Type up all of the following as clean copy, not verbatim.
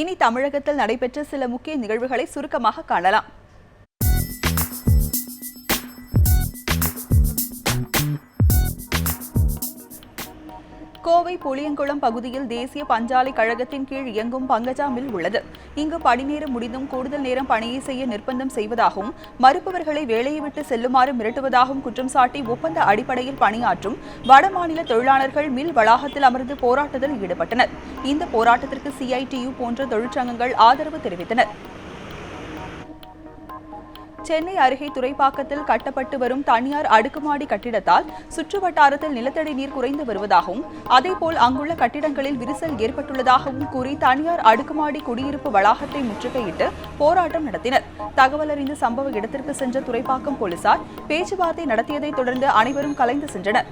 இனி தமிழகத்தில் நடைபெற்ற சில முக்கிய நிகழ்வுகளை சுருக்கமாக காணலாம். கோவை புளியங்குளம் பகுதியில் தேசிய பஞ்சாலை கழகத்தின் கீழ் இயங்கும் பங்கஜா மில் உள்ளது. இங்கு பணிநேரம் முடிந்தும் கூடுதல் நேரம் பணியை செய்ய நிர்பந்தம் செய்வதாகவும் மறுப்பவர்களை வேலையை விட்டு செல்லுமாறு மிரட்டுவதாகவும் குற்றம் சாட்டி ஒப்பந்த அடிப்படையில் பணியாற்றும் வடமாநில தொழிலாளர்கள் மில் வளாகத்தில் அமர்ந்து போராட்டத்தில் ஈடுபட்டனர். இந்த போராட்டத்திற்கு CITU போன்ற தொழிற்சங்கங்கள் ஆதரவு தெரிவித்தனர். சென்னை அருகே துறைப்பாக்கத்தில் கட்டப்பட்டு வரும் தனியார் அடுக்குமாடி கட்டிடத்தால் சுற்றுவட்டாரத்தில் நிலத்தடி நீர் குறைந்து வருவதாகவும் அதேபோல் அங்குள்ள கட்டிடங்களில் விரிசல் ஏற்பட்டுள்ளதாகவும் கூறி தனியார் அடுக்குமாடி குடியிருப்பு வளாகத்தை முற்றுகையிட்டு போராட்டம் நடத்தினர். தகவல் அறிந்து சம்பவ இடத்திற்கு சென்ற துறைப்பாக்கம் போலீசார் பேச்சுவார்த்தை நடத்தியதைத் தொடர்ந்து அனைவரும் கலைந்து சென்றனர்.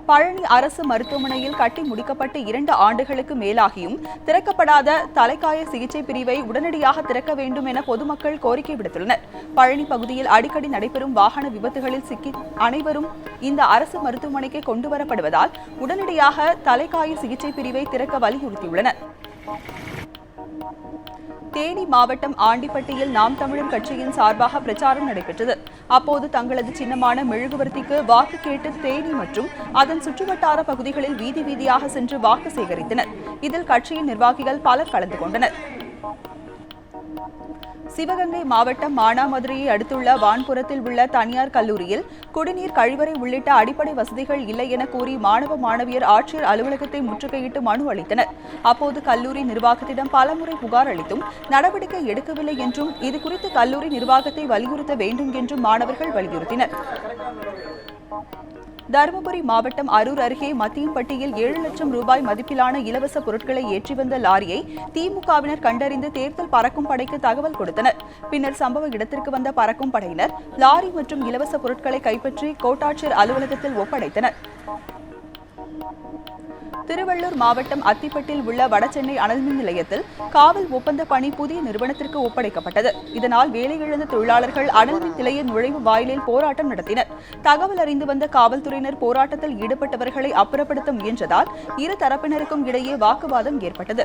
பழனி அரசு மருத்துவமனையில் கட்டி முடிக்கப்பட்டு 2 ஆண்டுகளுக்கு மேலாகியும் திறக்கப்படாத தலைக்காய சிகிச்சை பிரிவை உடனடியாக திறக்க வேண்டும் என பொதுமக்கள் கோரிக்கை விடுத்துள்ளனர். பழனி பகுதியில் அடிக்கடி நடைபெறும் வாகன விபத்துகளில் சிக்கி அனைவரும் இந்த அரசு மருத்துவமனைக்கு கொண்டுவரப்படுவதால் உடனடியாக தலைக்காய சிகிச்சை பிரிவை திறக்க வலியுறுத்தியுள்ளனர். தேனி மாவட்டம் ஆண்டிப்பட்டியில் நாம் தமிழர் கட்சியின் சார்பாக பிரச்சாரம் நடைபெற்றது. அப்போது தங்களது சின்னமான மெழுகுவர்த்திக்கு வாக்கு கேட்டு தேனி மற்றும் அதன் சுற்றுவட்டார பகுதிகளில் வீதி வீதியாக சென்று வாக்கு சேகரித்தனர். இதில் கட்சியின் நிர்வாகிகள் பலர் கலந்து கொண்டனர். சிவகங்கை மாவட்டம் மானாமதுரையை அடுத்துள்ள வான்புரத்தில் உள்ள தனியார் கல்லூரியில் குடிநீர், கழிவறை உள்ளிட்ட அடிப்படை வசதிகள் இல்லை என கூறி மாணவ மாணவியர் ஆட்சியர் அலுவலகத்தை முற்றுகையிட்டு மனு அளித்தனர். அப்போது கல்லூரி நிர்வாகத்திடம் பலமுறை புகார் அளித்தும் நடவடிக்கை எடுக்கவில்லை என்றும் இதுகுறித்து கல்லூரி நிர்வாகத்தை வலியுறுத்த வேண்டும் என்றும் மாணவர்கள் வலியுறுத்தினர். தருமபுரி மாவட்டம் அரூர் அருகே மத்தியம்பட்டியில் 7 லட்சம் ரூபாய் மதிப்பிலான இலவச பொருட்களை ஏற்றி வந்த லாரியை திமுகவினர் கண்டறிந்து தேர்தல் பறக்கும் படைக்கு தகவல் கொடுத்தனர். பின்னர் சம்பவ இடத்திற்கு வந்த பறக்கும் படையினர் லாரி மற்றும் இலவச பொருட்களை கைப்பற்றி கோட்டாட்சியர் அலுவலகத்தில் ஒப்படைத்தனர். திருவள்ளூர் மாவட்டம் அத்திப்பட்டில் உள்ள வடசென்னை அனல்மின் நிலையத்தில் காவல் ஒப்பந்த பணி புதிய நிறுவனத்திற்கு ஒப்படைக்கப்பட்டது. இதனால் வேலையிழந்த தொழிலாளர்கள் அனல்மின் நிலைய நுழைவு வாயிலில் போராட்டம் நடத்தினர். தகவல் அறிந்து வந்த காவல்துறையினர் போராட்டத்தில் ஈடுபட்டவர்களை அப்புறப்படுத்த முயன்றதால் இரு தரப்பினருக்கும் இடையே வாக்குவாதம் ஏற்பட்டது.